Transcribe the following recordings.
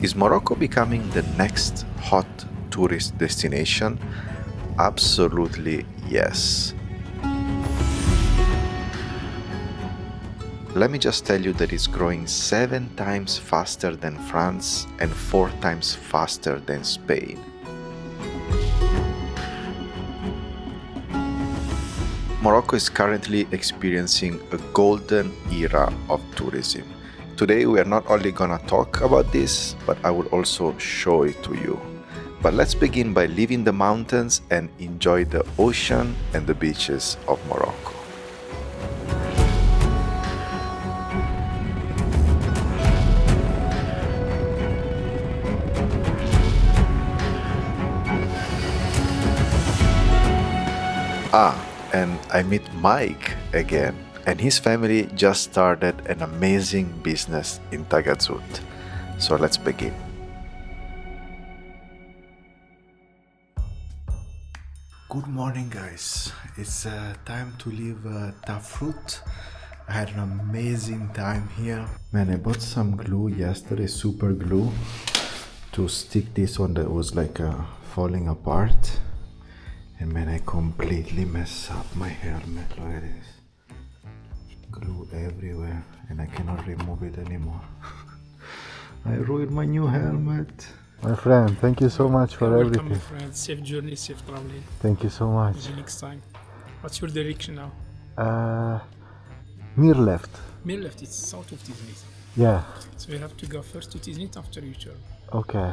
Is Morocco becoming the next hot tourist destination? Absolutely yes. Let me just tell you that it's growing 7 times faster than France and 4 times faster than Spain. Morocco is currently experiencing a golden era of tourism. Today we are not only gonna talk about this, but I will also show it to you. But let's begin by leaving the mountains and enjoy the ocean and the beaches of Morocco. And I meet Mike again, and his family just started an amazing business in Taghazout. So let's begin. Good morning, guys. It's time to leave Tafraout. I had an amazing time here. Man, I bought some glue yesterday, super glue, to stick this one that was like falling apart. And man, I completely messed up my helmet. Look at this. Glue everywhere, and I cannot remove it anymore. I ruined my new helmet. My friend, thank you so much for everything. Welcome, my friend. Safe journey, safe traveling. Thank you so much. See you next time. What's your direction now? Mirleft. Mirleft, it's south of Tiznit. Yeah. So we have to go first to Tiznit after you turn. Okay.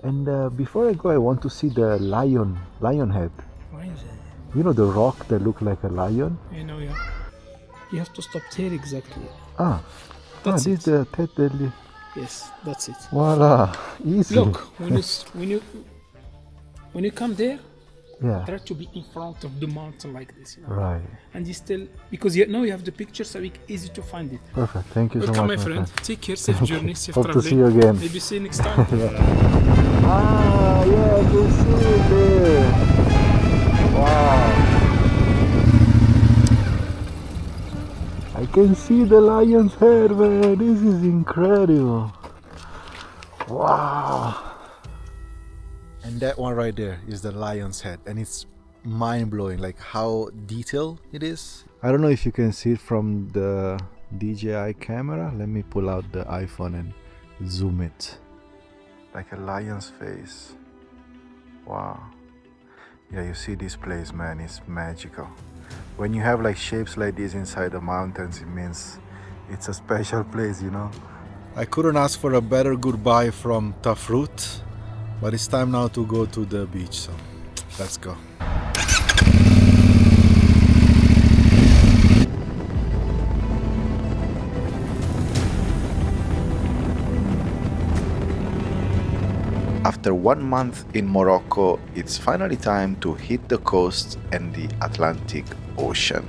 And before I go, I want to see the lion head. Why is it? You know the rock that look like a lion? I know, yeah. You have to stop there exactly. This is the Tête de Lion. Yes, that's it. Voila, easy. Look, when you come there, Yeah. try to be in front of the mountain like this, you know. Right. And you still, because now you have the picture, so it's easy to find it. Perfect. Thank you so Welcome, much, my friend. Take care, safe journey, safe Hope to traveling. see you again. Maybe see you next time. Yeah, I can see it there. Wow. I can see the lion's head, man. This is incredible. Wow. And that one right there is the lion's head, and it's mind-blowing, like how detailed it is. I don't know if you can see it from the DJI camera. Let me pull out the iPhone and zoom it. Like a lion's face. Wow. Yeah, you see this place, man, it's magical. When you have like shapes like this inside the mountains, it means it's a special place, you know. I couldn't ask for a better goodbye from Tafraout, but it's time now to go to the beach, so let's go. After 1 month in Morocco, it's finally time to hit the coast and the Atlantic Ocean.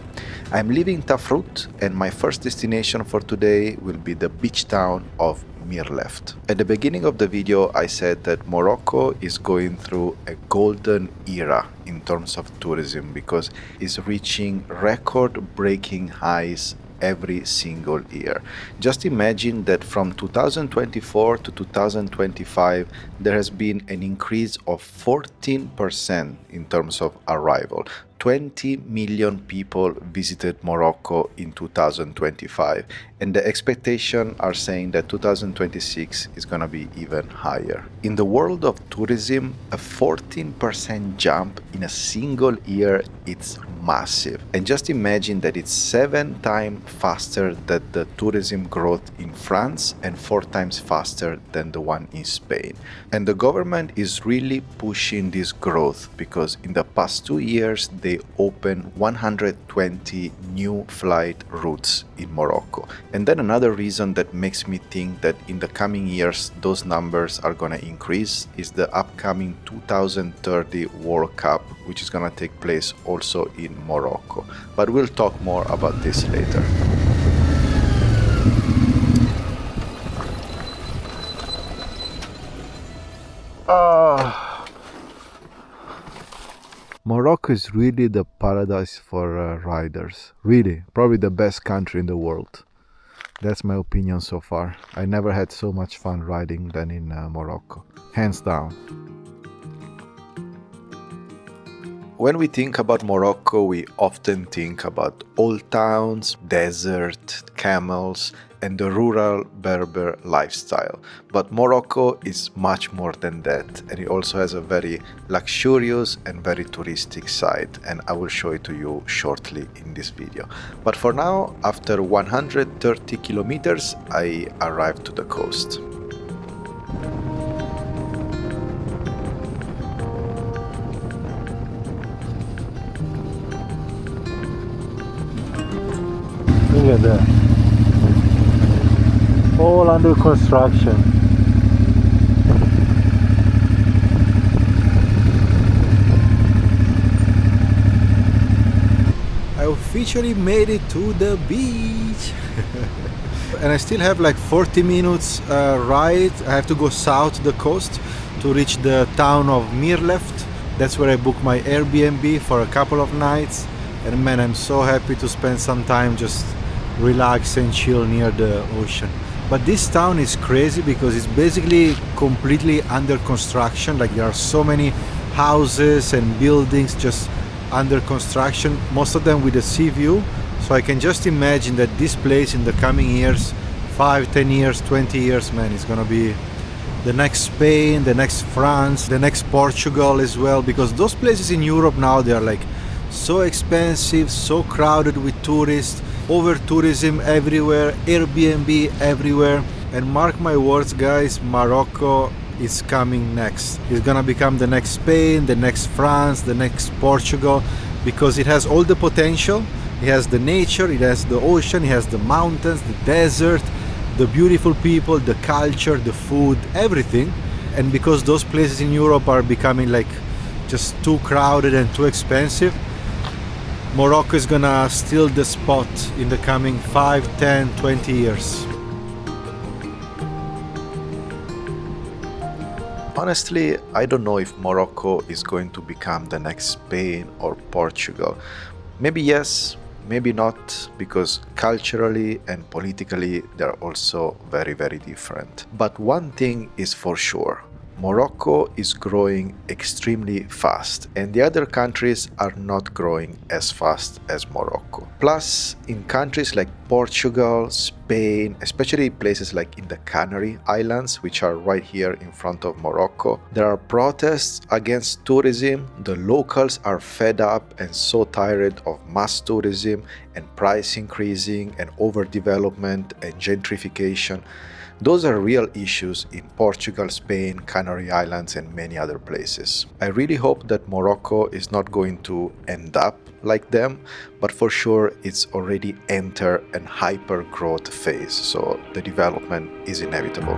I'm leaving Tafraout, and my first destination for today will be the beach town of Mirleft. At the beginning of the video, I said that Morocco is going through a golden era in terms of tourism because it's reaching record-breaking highs every single year. Just imagine that from 2024 to 2025 there has been an increase of 14% in terms of arrival. 20 million people visited Morocco in 2025, and the expectations are saying that 2026 is going to be even higher. In the world of tourism, a 14% jump in a single year, it's massive. And just imagine that it's 7 times faster than the tourism growth in France and 4 times faster than the one in Spain. And the government is really pushing this growth because in the past 2 years they opened 120 new flight routes in Morocco. And then another reason that makes me think that in the coming years those numbers are going to increase is the upcoming 2030 World Cup, which is going to take place also in Morocco. But we'll talk more about this later. Morocco is really the paradise for riders. Really, probably the best country in the world. That's my opinion so far. I never had so much fun riding than in Morocco, hands down. When we think about Morocco, we often think about old towns, desert, camels, and the rural Berber lifestyle. But Morocco is much more than that, and it also has a very luxurious and very touristic side, and I will show it to you shortly in this video. But for now, after 130 kilometers, I arrived to the coast. Look at that. All under construction. I officially made it to the beach. And I still have like 40 minutes ride. I have to go south the coast to reach the town of Mirleft. That's where I booked my Airbnb for a couple of nights. And man, I'm so happy to spend some time just relax and chill near the ocean. But this town is crazy because it's basically completely under construction. Like there are so many houses and buildings just under construction, most of them with a sea view. So I can just imagine that this place in the coming years, 5, 10 years, 20 years, man, it's gonna be the next Spain, the next France, the next Portugal as well, because those places in Europe now, they are like so expensive, so crowded with tourists, over-tourism everywhere, Airbnb everywhere. And mark my words, guys, Morocco is coming next. It's gonna become the next Spain, the next France, the next Portugal, because it has all the potential. It has the nature, it has the ocean, it has the mountains, the desert, the beautiful people, the culture, the food, everything. And because those places in Europe are becoming like just too crowded and too expensive, Morocco is gonna steal the spot in the coming 5, 10, 20 years. Honestly, I don't know if Morocco is going to become the next Spain or Portugal. Maybe yes, maybe not, because culturally and politically they're also very, very different. But one thing is for sure. Morocco is growing extremely fast, and the other countries are not growing as fast as Morocco. Plus, in countries like Portugal, Spain, especially places like in the Canary Islands, which are right here in front of Morocco, there are protests against tourism. The locals are fed up and so tired of mass tourism and price increasing and overdevelopment and gentrification. Those are real issues in Portugal, Spain, Canary Islands, and many other places. I really hope that Morocco is not going to end up like them, but for sure it's already entered an hyper growth phase, so the development is inevitable.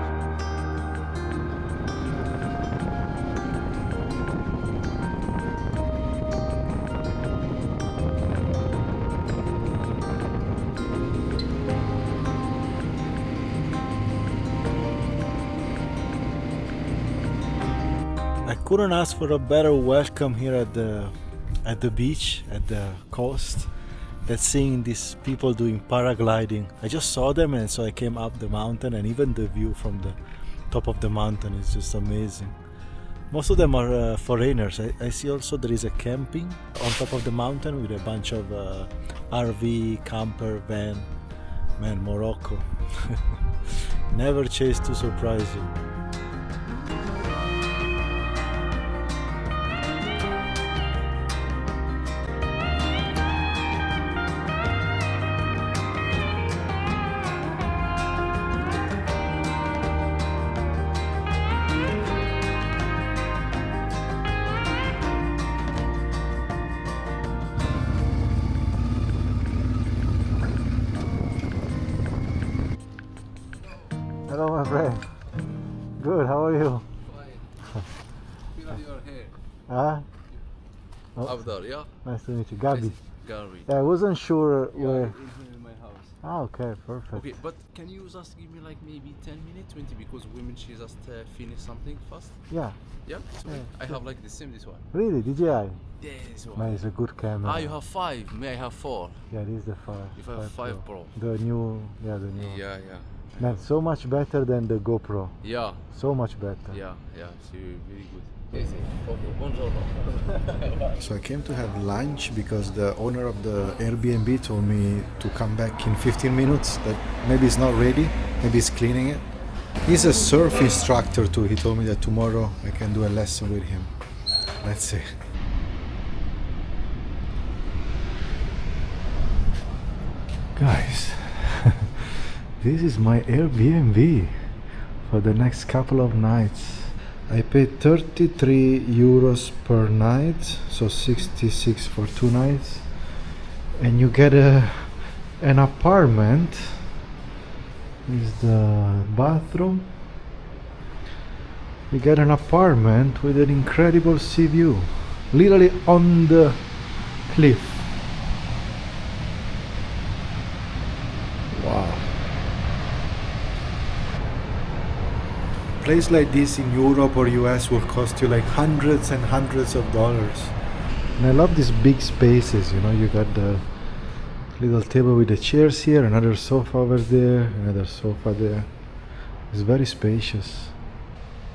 Couldn't ask for a better welcome here at the beach, at the coast. That's seeing these people doing paragliding. I just saw them, and so I came up the mountain, and even the view from the top of the mountain is just amazing. Most of them are foreigners. I see also there is a camping on top of the mountain with a bunch of RV, camper, van. Man, Morocco. Never chase to surprise you. Hello, my friend. Good, how are you? Fine. Feel your hair. Ah, Up there, yeah? nice to meet you. Gabi. Gary. Yeah, I wasn't sure Yeah, where. in my house. Ah, okay, perfect. Okay, but can you just give me like maybe 10 minutes, 20, because women she just finish something fast. Yeah. Yeah, it's okay. Yeah, I have like the same this one. Really, DJI? Yeah, this one. Man, it's a good camera. Ah, you have 5. May I have 4? Yeah, this is the 5. You have 5 Pro. The new, the new. Yeah. Man, so much better than the GoPro. Yeah, So much better. yeah. She very good. Okay, buongiorno. So I came to have lunch because the owner of the Airbnb told me to come back in 15 minutes, that maybe it's not ready, maybe he's cleaning it. He's a surf instructor too. He told me that tomorrow I can do a lesson with him. Let's see. Guys, this is my Airbnb for the next couple of nights. I paid 33 euros per night, so 66 for 2 nights, and you get an apartment. This is the bathroom. You get an apartment with an incredible sea view, literally on the cliff. Wow. Place like this in Europe or US will cost you like hundreds and hundreds of dollars. And I love these big spaces, you know, you got the little table with the chairs here, another sofa over there, another sofa there. It's very spacious.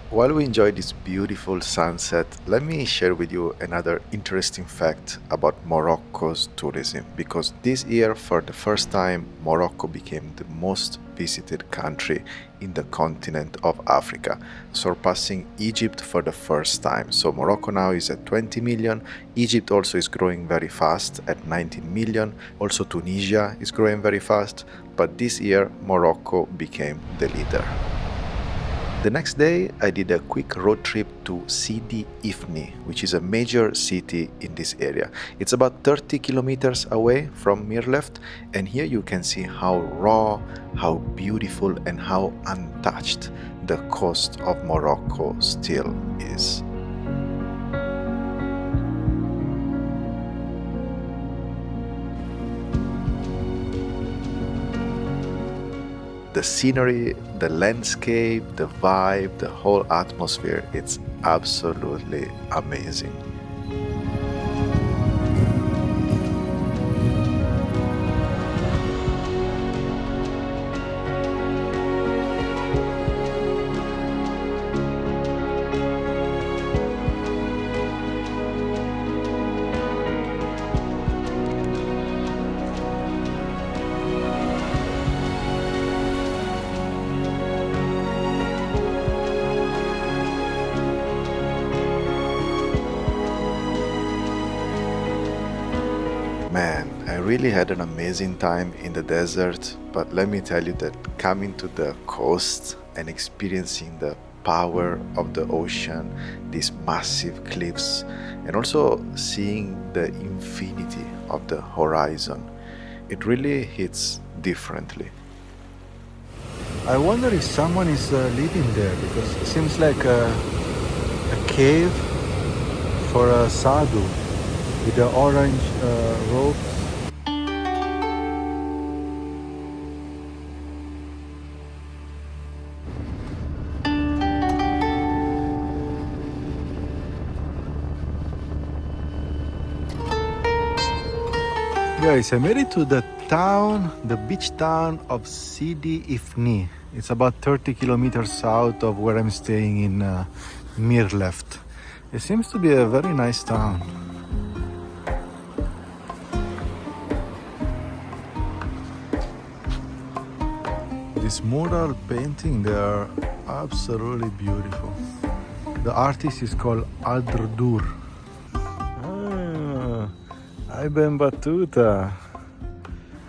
While we enjoy this beautiful sunset, let me share with you another interesting fact about Morocco's tourism, because this year, for the first time, Morocco became the most visited country in the continent of Africa, surpassing Egypt for the first time. So Morocco now is at 20 million. Egypt also is growing very fast at 19 million. Also Tunisia is growing very fast, but this year Morocco became the leader. The next day, I did a quick road trip to Sidi Ifni, which is a major city in this area. It's about 30 kilometers away from Mirleft, and here you can see how raw, how beautiful, and how untouched the coast of Morocco still is. The scenery, the landscape, the vibe, the whole atmosphere, it's absolutely amazing. Man, I really had an amazing time in the desert, but let me tell you that coming to the coast and experiencing the power of the ocean, these massive cliffs, and also seeing the infinity of the horizon, it really hits differently. I wonder if someone is living there, because it seems like a cave for a sadhu with the orange robe. Guys, I made it to the town, the beach town of Sidi Ifni. It's about 30 kilometers south of where I'm staying in Mirleft. It seems to be a very nice town. This mural painting, they are absolutely beautiful. The artist is called Aldradur. Ibn Battuta.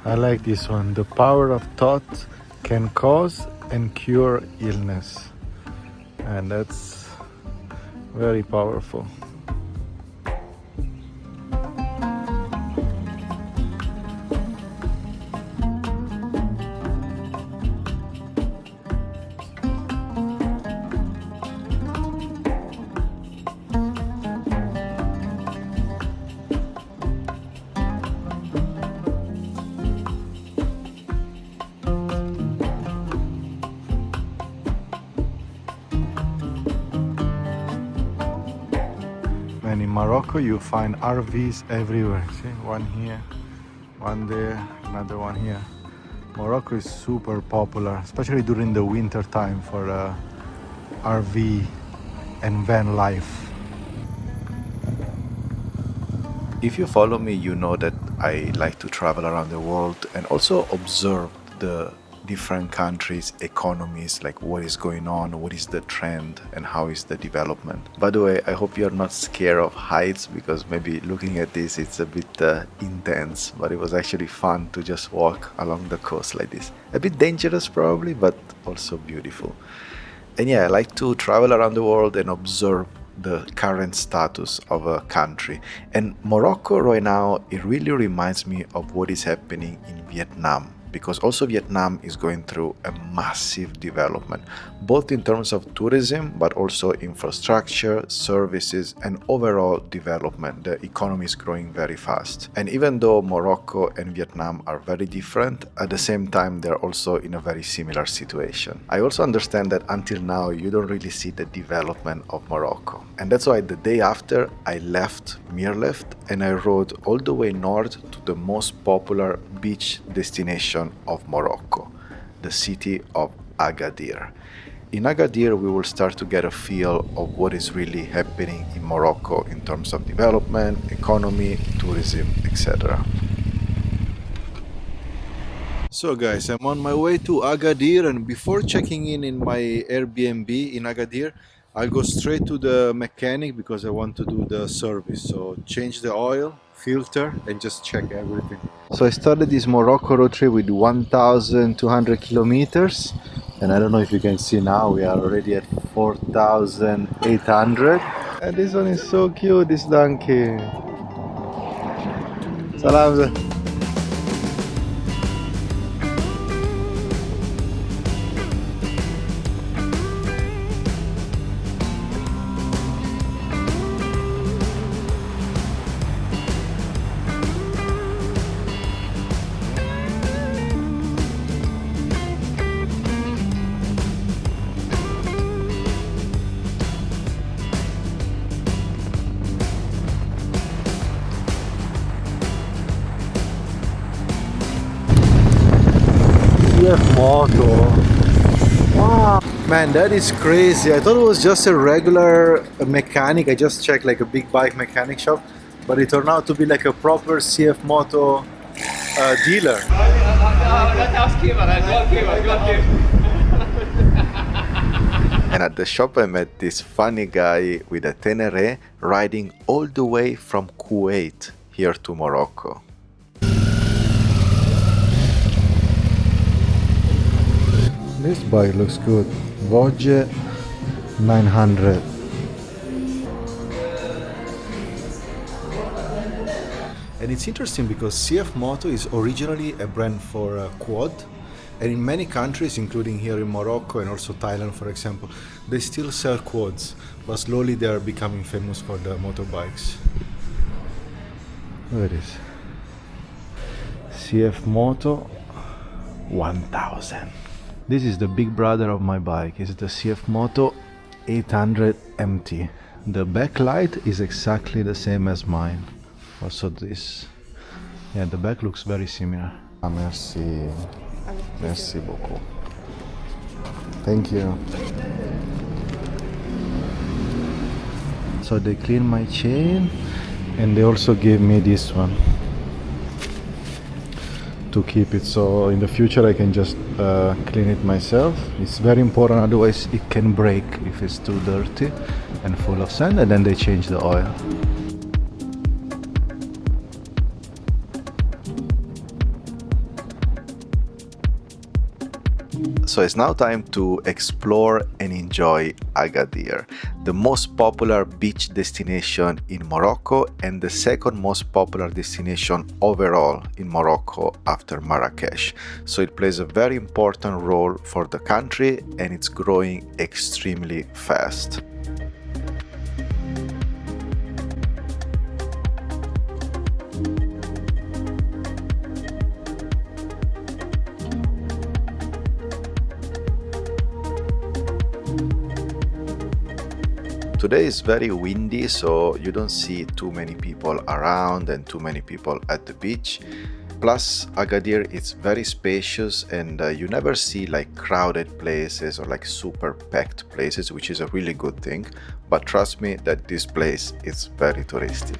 I like this one. The power of thought can cause and cure illness. And that's very powerful. Morocco you find RVs everywhere. See, one here, one there, another one here. Morocco is super popular, especially during the winter time for RV and van life. If you follow me, you know that I like to travel around the world and also observe the different countries' economies, like what is going on, what is the trend, and how is the development. By the way, I hope you're not scared of heights, because maybe looking at this it's a bit intense, but it was actually fun to just walk along the coast like this. A bit dangerous probably, but also beautiful. And yeah, I like to travel around the world and observe the current status of a country. And Morocco right now, it really reminds me of what is happening in Vietnam, because also Vietnam is going through a massive development, both in terms of tourism, but also infrastructure, services, and overall development. The economy is growing very fast. And even though Morocco and Vietnam are very different, at the same time, they're also in a very similar situation. I also understand that until now, you don't really see the development of Morocco. And that's why the day after, I left Mirleft and I rode all the way north to the most popular beach destination of Morocco, the city of Agadir. In Agadir, we will start to get a feel of what is really happening in Morocco in terms of development, economy, tourism, etc. So guys, I'm on my way to Agadir, and before checking in my Airbnb in Agadir, I'll go straight to the mechanic because I want to do the service. So change the oil, filter, and just check everything. So I started this Morocco road trip with 1,200 kilometers, and I don't know if you can see now, we are already at 4,800. And this one is so cute, this donkey. Salam. Moto. Wow. Man, that is crazy. I thought it was just a regular mechanic. I just checked like a big bike mechanic shop, but it turned out to be like a proper CF Moto dealer. And at the shop I met this funny guy with a Tenere riding all the way from Kuwait here to Morocco. This bike looks good. Voge 900. And it's interesting because CF Moto is originally a brand for a quad, and in many countries, including here in Morocco and also Thailand, for example, they still sell quads, but slowly they are becoming famous for the motorbikes. Look at this. CF Moto 1000. This is the big brother of my bike. It's the CF Moto 800 MT. The backlight is exactly the same as mine. Also this. Yeah, the back looks very similar. Merci. Merci beaucoup. Thank you. So they clean my chain and they also gave me this one to keep it, so in the future I can just clean it myself. It's very important, otherwise it can break if it's too dirty and full of sand, and then they change the oil. So it's now time to explore and enjoy Agadir, the most popular beach destination in Morocco and the second most popular destination overall in Morocco after Marrakesh. So it plays a very important role for the country and it's growing extremely fast. Today is very windy, so you don't see too many people around and too many people at the beach. Plus, Agadir is very spacious and you never see like crowded places or like super packed places, which is a really good thing. But trust me that this place is very touristy.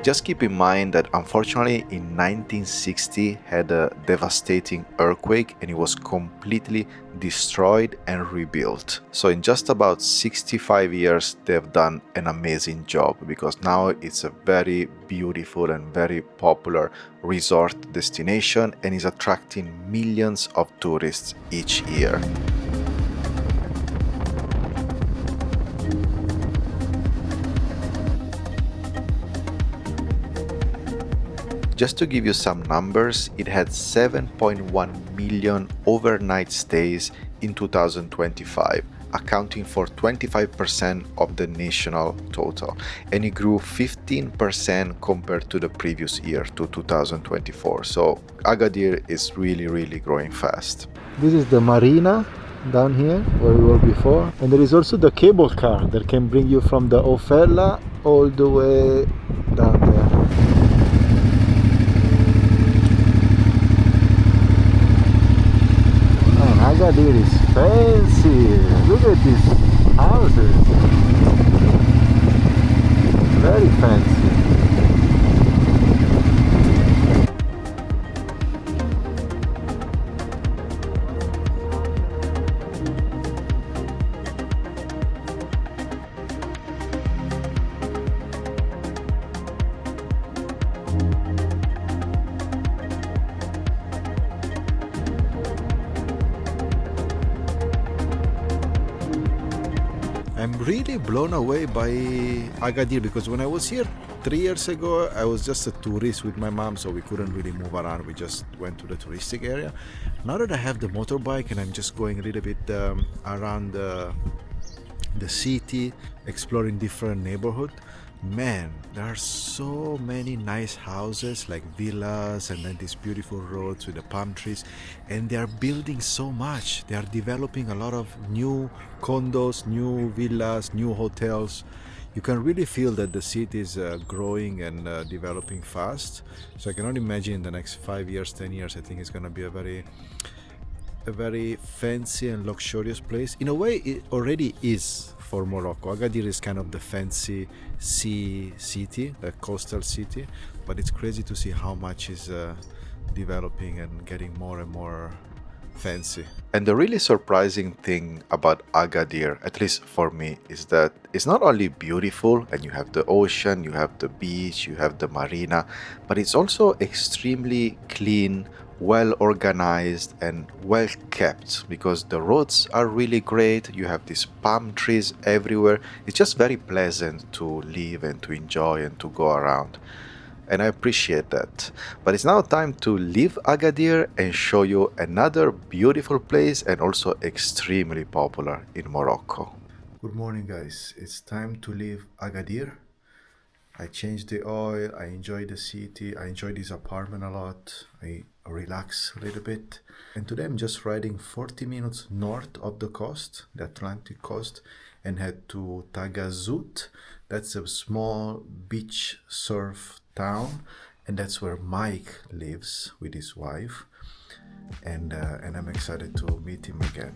Just keep in mind that unfortunately in 1960 had a devastating earthquake and it was completely destroyed and rebuilt. So in just about 65 years they've done an amazing job, because now it's a very beautiful and very popular resort destination and is attracting millions of tourists each year. Just to give you some numbers, it had 7.1 million overnight stays in 2025, accounting for 25% of the national total, and it grew 15% compared to the previous year, to 2024. So Agadir is really growing fast. This is the marina down here where we were before, and there is also the cable car that can bring you from the Ofella all the way down there. Agadir is fancy. Look at these houses. Very fancy. I'm really blown away by Agadir, because when I was here 3 years ago, I was just a tourist with my mom, so we couldn't really move around. We just went to the touristic area. Now that I have the motorbike and I'm just going a little bit around the city, exploring different neighborhoods, man, there are so many nice houses like villas and then these beautiful roads with the palm trees, and they are building so much. They are developing a lot of new condos, new villas, new hotels. You can really feel that the city is growing and developing fast. So I cannot imagine in the next 5 years, 10 years, I think it's going to be a very fancy and luxurious place. In a way, it already is for Morocco. Agadir is kind of the fancy sea city, the coastal city, but it's crazy to see how much is developing and getting more and more fancy. And the really surprising thing about Agadir, at least for me, is that it's not only beautiful and you have the ocean, you have the beach, you have the marina, but it's also extremely clean, well organized and well kept, because the roads are really great. You have these palm trees everywhere. It's just very pleasant to live and to enjoy and to go around, and I appreciate that. But it's now time to leave Agadir and show you another beautiful place and also extremely popular in Morocco. Good morning, guys. It's time to leave Agadir. I changed the oil, I enjoy the city, I enjoy this apartment a lot, I relax a little bit. And today I'm just riding 40 minutes north of the coast, the Atlantic coast, and head to Taghazout. That's a small beach surf town, and that's where Mike lives with his wife. And I'm excited to meet him again.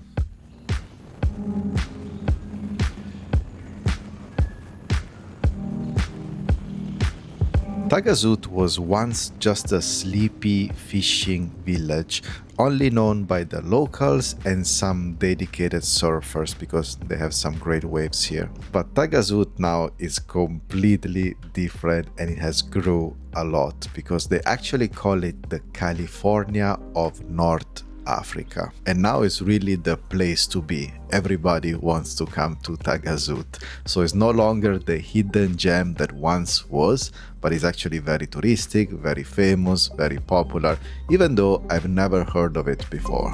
Taghazout was once just a sleepy fishing village, only known by the locals and some dedicated surfers because they have some great waves here. But Taghazout now is completely different and it has grew a lot because they actually call it the California of North Africa, and now it's really the place to be. Everybody wants to come to Taghazout, so it's no longer the hidden gem that once was, but it's actually very touristic, very famous, very popular, even though I've never heard of it before.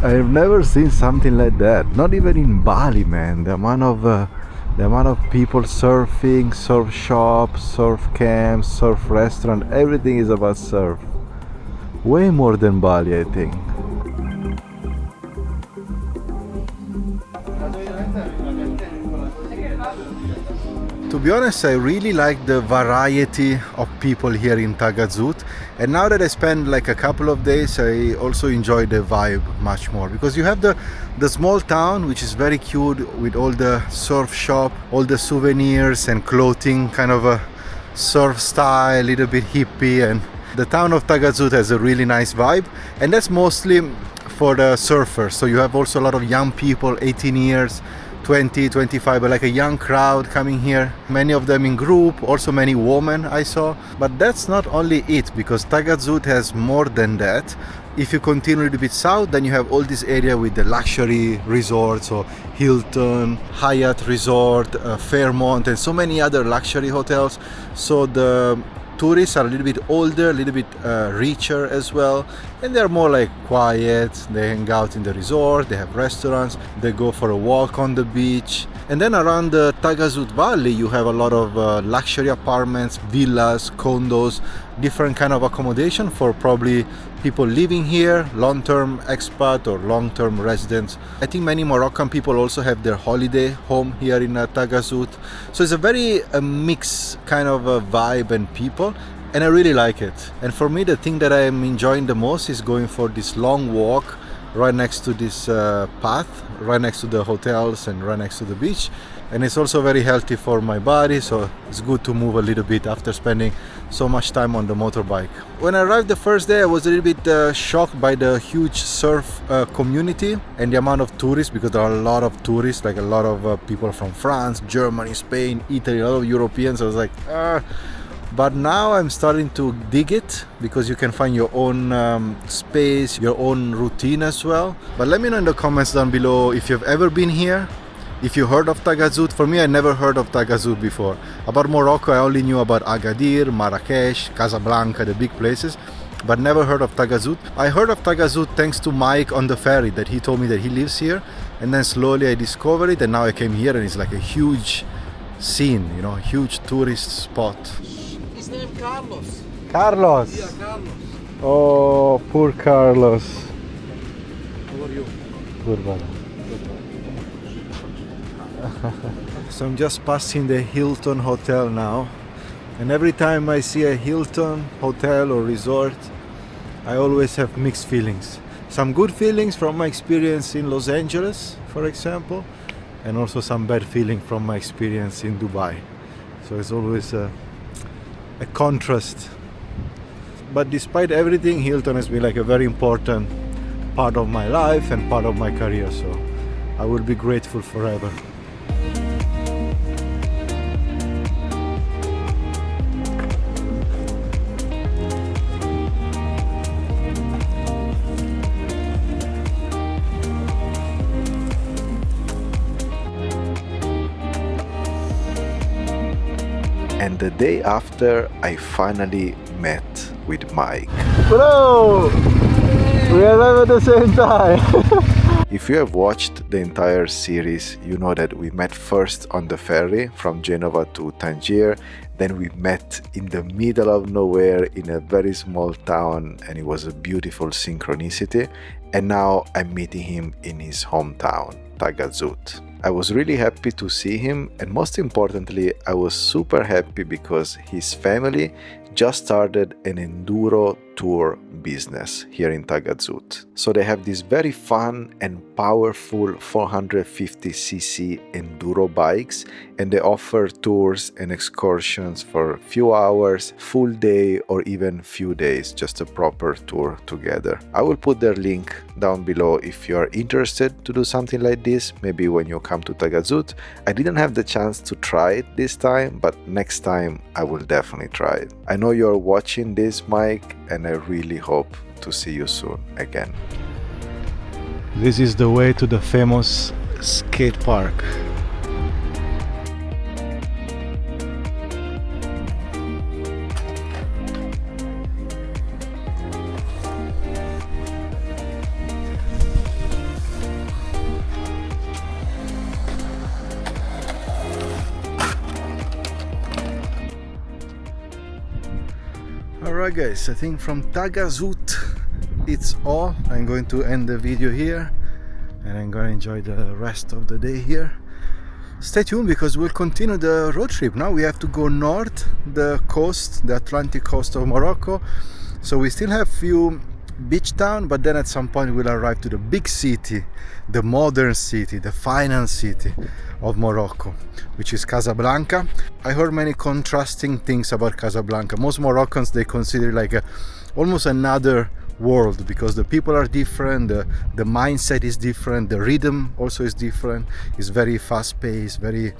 I've never seen something like that. Not even in Bali, man. The amount of people surfing, surf shops, surf camps, surf restaurant, everything is about surf. Way more than Bali, I think. To be honest, I really like the variety of people here in Taghazout, and now that I spend like a couple of days, I also enjoy the vibe much more, because you have the small town, which is very cute, with all the surf shop, all the souvenirs and clothing, kind of a surf style, a little bit hippie, and the town of Taghazout has a really nice vibe, and that's mostly for the surfers. So you have also a lot of young people, 18 years, 20, 25, but like a young crowd coming here, many of them in group, also many women I saw. But that's not only it, because Taghazout has more than that. If you continue a little bit south, then you have all this area with the luxury resorts, so Hilton, Hyatt Resort, Fairmont, and so many other luxury hotels. So the tourists are a little bit older, a little bit richer as well, and they're more like quiet. They hang out in the resort, they have restaurants, they go for a walk on the beach. And then around the Taghazout Valley you have a lot of luxury apartments, villas, condos, different kind of accommodation for probably people living here, long-term expat or long-term residents. I think many Moroccan people also have their holiday home here in Taghazout. So it's a very mixed kind of vibe and people, and I really like it. And for me, the thing that I'm enjoying the most is going for this long walk right next to this path, right next to the hotels and right next to the beach. And it's also very healthy for my body, so it's good to move a little bit after spending so much time on the motorbike. When I arrived the first day, I was a little bit shocked by the huge surf community and the amount of tourists, because there are a lot of tourists, like a lot of people from France, Germany, Spain, Italy, a lot of Europeans. I was like, But now I'm starting to dig it, because you can find your own space, your own routine as well. But let me know in the comments down below if you've ever been here, if you heard of Taghazout. For me, I never heard of Taghazout before. About Morocco, I only knew about Agadir, Marrakesh, Casablanca, the big places, but never heard of Taghazout. I heard of Taghazout thanks to Mike on the ferry, that he told me that he lives here, and then slowly I discovered it, and now I came here and it's like a huge scene, you know, a huge tourist spot. His name Carlos. Carlos! Yeah, Carlos. Oh, poor Carlos. How are you? Good brother. So I'm just passing the Hilton Hotel now, and every time I see a Hilton hotel or resort, I always have mixed feelings. Some good feelings from my experience in Los Angeles, for example, and also some bad feeling from my experience in Dubai. So it's always a contrast. But despite everything, Hilton has been like a very important part of my life and part of my career, so I will be grateful forever. And the day after, I finally met with Mike. Bro! We arrived at the same time! If you have watched the entire series, you know that we met first on the ferry from Genova to Tangier, then we met in the middle of nowhere in a very small town, and it was a beautiful synchronicity, and now I'm meeting him in his hometown, Taghazout. I was really happy to see him, and most importantly, I was super happy because his family just started an enduro tour business here in Taghazout. So they have these very fun and powerful 450cc enduro bikes, and they offer tours and excursions for a few hours, full day, or even few days, just a proper tour together. I will put their link down below if you are interested to do something like this, maybe when you come to Taghazout. I didn't have the chance to try it this time, but next time I will definitely try it. I know you're watching this, Mike, and I really hope to see you soon again. This is the way to the famous skate park. Alright guys, I think from Taghazout it's all. I'm going to end the video here and I'm going to enjoy the rest of the day here. Stay tuned because we'll continue the road trip. Now we have to go north, the coast, the Atlantic coast of Morocco. So we still have few beach town, but then at some point we'll arrive to the big city, the modern city, the final city of Morocco, which is Casablanca. I heard many contrasting things about Casablanca. Most Moroccans, they consider like almost another world because the people are different, the mindset is different, the rhythm also is different. It's very fast paced, very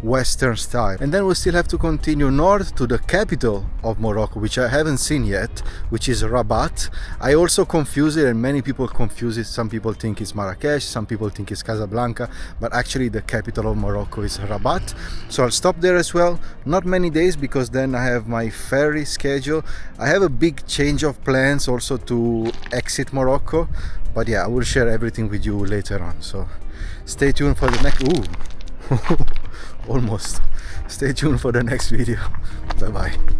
western style. And then we still have to continue north to the capital of Morocco, which I haven't seen yet, which is Rabat. I also confuse it and many people confuse it. Some people think it's Marrakesh, some people think it's Casablanca, but actually the capital of Morocco is Rabat. So I'll stop there as well. Not many days because then I have my ferry schedule. I have a big change of plans also to exit Morocco, but yeah, I will share everything with you later on. So stay tuned for the next almost stay tuned for the next video. Bye bye.